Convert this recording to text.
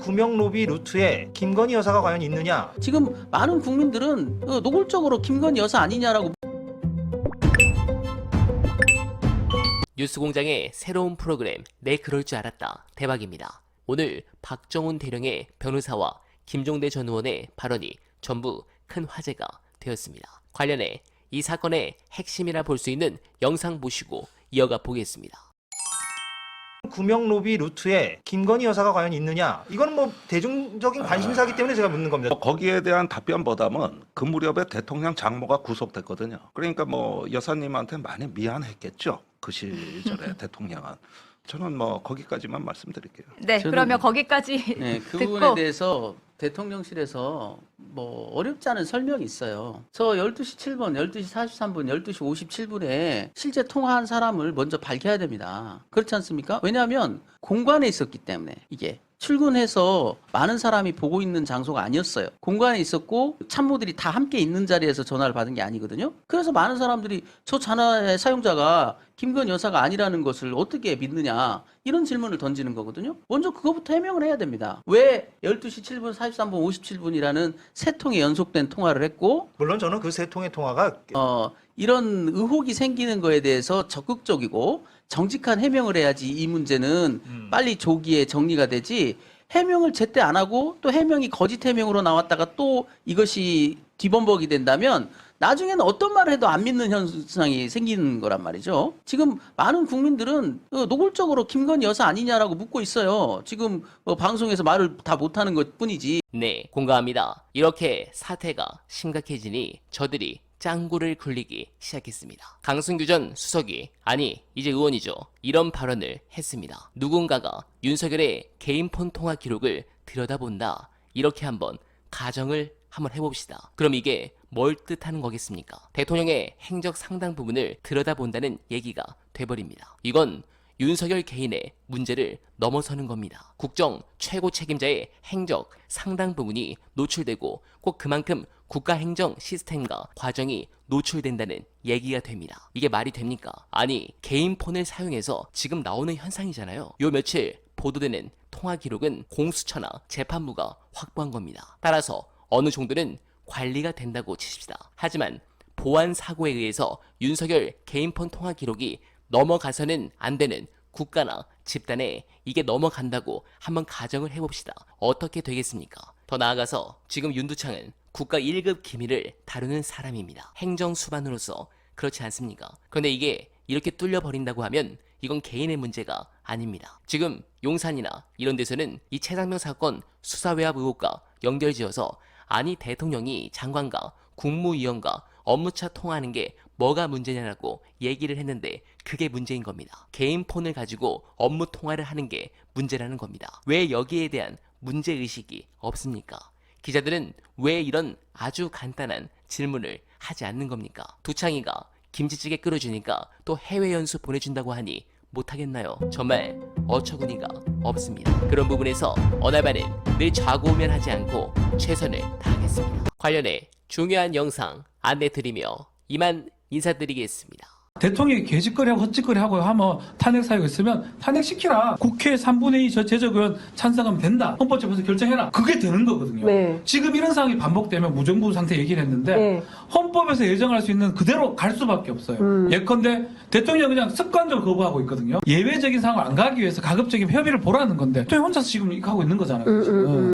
구명 로비 루트에 김건희 여사가 과연 있느냐? 지금 많은 국민들은 노골적으로 김건희 여사 아니냐라고. 뉴스공장의 새로운 프로그램 내 그럴 줄 알았다 대박입니다. 오늘 박정훈 대령의 변호사와 김종대 전 의원의 발언이 전부 큰 화제가 되었습니다. 관련해 이 사건의 핵심이라 볼 수 있는 영상 보시고 이어가 보겠습니다. 구명 로비 루트에 김건희 여사가 과연 있느냐? 이건 뭐 대중적인 관심사이기 때문에 제가 묻는 겁니다. 거기에 대한 답변보다는 그 무렵에 대통령 장모가 구속됐거든요. 그러니까 뭐 여사님한테 많이 미안했겠죠. 그 시절에 대통령은. 저는 뭐 거기까지만 말씀드릴게요. 네, 그러면 거기까지 네, 그 듣고 부분에 대해서 대통령실에서 뭐 어렵지 않은 설명이 있어요. 저 12시 7분, 12시 43분, 12시 57분에 실제 통화한 사람을 먼저 밝혀야 됩니다. 그렇지 않습니까? 왜냐하면 공관에 있었기 때문에 이게 출근해서 많은 사람이 보고 있는 장소가 아니었어요. 공간에 있었고 참모들이 다 함께 있는 자리에서 전화를 받은 게 아니거든요. 그래서 많은 사람들이 저 전화의 사용자가 김건희 여사가 아니라는 것을 어떻게 믿느냐 이런 질문을 던지는 거거든요. 먼저 그거부터 해명을 해야 됩니다. 왜 12시 7분, 43분, 57분이라는 세 통의 연속된 통화를 했고 물론 저는 그 세 통의 통화가 이런 의혹이 생기는 거에 대해서 적극적이고 정직한 해명을 해야지 이 문제는 빨리 조기에 정리가 되지, 해명을 제때 안 하고 또 해명이 거짓 해명으로 나왔다가 또 이것이 뒤범벅이 된다면 나중에는 어떤 말을 해도 안 믿는 현상이 생기는 거란 말이죠. 지금 많은 국민들은 노골적으로 김건희 여사 아니냐라고 묻고 있어요. 지금 방송에서 말을 다 못하는 것 뿐이지. 네, 공감합니다. 이렇게 사태가 심각해지니 저들이 짱구를 굴리기 시작했습니다. 강승규 전 수석이, 아니 이제 의원이죠, 이런 발언을 했습니다. 누군가가 윤석열의 개인 폰 통화 기록을 들여다본다, 이렇게 한번 가정을 한번 해봅시다. 그럼 이게 뭘 뜻하는 거겠습니까? 대통령의 행적 상당 부분을 들여다본다는 얘기가 돼버립니다. 이건 윤석열 개인의 문제를 넘어서는 겁니다. 국정 최고 책임자의 행적 상당 부분이 노출되고 꼭 그만큼 국가 행정 시스템과 과정이 노출된다는 얘기가 됩니다. 이게 말이 됩니까? 아니, 개인 폰을 사용해서 지금 나오는 현상이잖아요. 요 며칠 보도되는 통화 기록은 공수처나 재판부가 확보한 겁니다. 따라서 어느 정도는 관리가 된다고 치십시다. 하지만 보안 사고에 의해서 윤석열 개인 폰 통화 기록이 넘어가서는 안 되는 국가나 집단에 이게 넘어간다고 한번 가정을 해봅시다. 어떻게 되겠습니까? 더 나아가서 지금 윤두창은 국가 1급 기밀을 다루는 사람입니다. 행정수반으로서 그렇지 않습니까? 그런데 이게 이렇게 뚫려버린다고 하면 이건 개인의 문제가 아닙니다. 지금 용산이나 이런 데서는 이 최상병 사건 수사외압 의혹과 연결지어서 아니 대통령이 장관과 국무위원과 업무차 통화하는 게 뭐가 문제냐라고 얘기를 했는데 그게 문제인 겁니다. 개인 폰을 가지고 업무 통화를 하는 게 문제라는 겁니다. 왜 여기에 대한 문제의식이 없습니까? 기자들은 왜 이런 아주 간단한 질문을 하지 않는 겁니까? 두창이가 김치찌개 끓여주니까 또 해외 연수 보내준다고 하니 못하겠나요? 정말 어처구니가 없습니다. 그런 부분에서 어나바는 늘 좌고우면하지 않고 최선을 다하겠습니다. 관련해 중요한 영상 안내드리며 이만 인사드리겠습니다. 대통령이 개짓거리하고 헛짓거리하고 하면 탄핵 사유가 있으면 탄핵시키라. 국회 3분의 2 저 제적의원 찬성하면 된다. 헌법재판소 결정해라. 그게 되는 거거든요. 네. 지금 이런 상황이 반복되면 무정부 상태 얘기를 했는데 네. 헌법에서 예정할 수 있는 그대로 갈 수밖에 없어요. 예컨대 대통령이 그냥 습관적으로 거부하고 있거든요. 예외적인 상황을 안 가기 위해서 가급적이면 협의를 보라는 건데 대통령 혼자서 지금 이렇게 하고 있는 거잖아요. 지금.